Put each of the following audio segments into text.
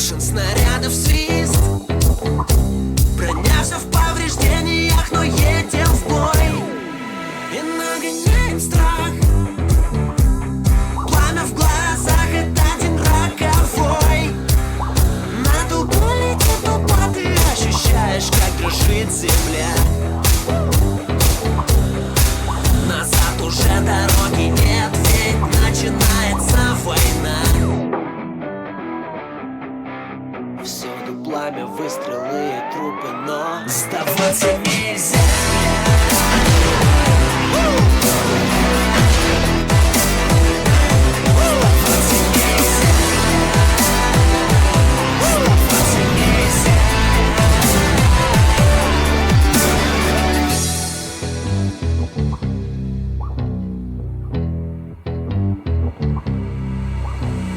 Слышен снарядов свист, броня вся в повреждениях, но едем в бой и нагоняем страх. Пламя в глазах — это один роковой. На толпу летит толпа, ты ощущаешь, как дрожит земля. Назад уже дороги нет, ведь начинается война. Всюду пламя, выстрелы и трупы, но сдаваться нельзя.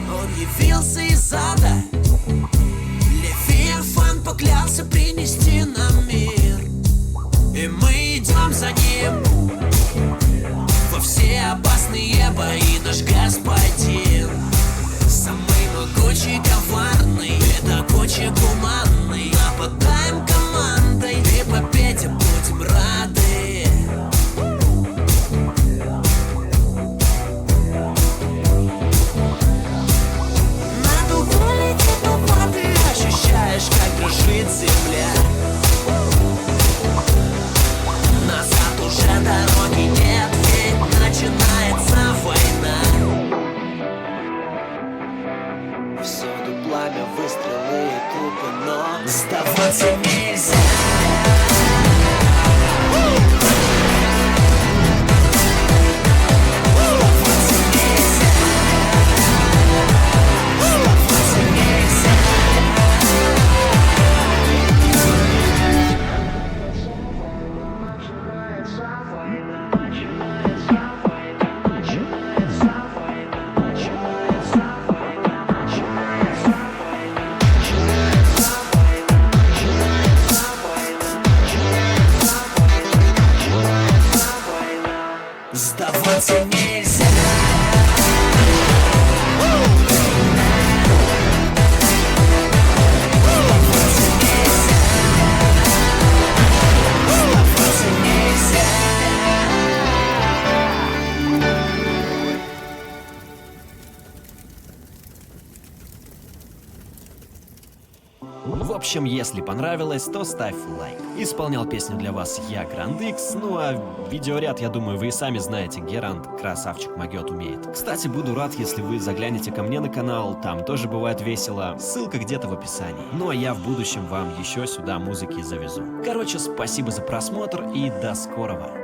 Он явился из ада, Левиафан поклялся принести нам мир, и мы идем за ним во все опасные бои. Наш господин самый могучий, коварный, это очень гуманный. Нападаем командой, и победе будем рады. На толпу летит толпа, ты ощущаешь, как дрожит земля. Назад уже дороги нет, ведь начинается война. Всюду пламя, выстрелы и трупы, но сдаваться нельзя. Сдаваться нельзя. В общем, если понравилось, то ставь лайк. Исполнял песню для вас я, Гранд Икс. Ну а видеоряд, я думаю, вы и сами знаете, Геранд красавчик могет, умеет. Кстати, буду рад, если вы заглянете ко мне на канал, там тоже бывает весело. Ссылка где-то в описании. Ну а я в будущем вам еще сюда музыки завезу. Короче, спасибо за просмотр и до скорого.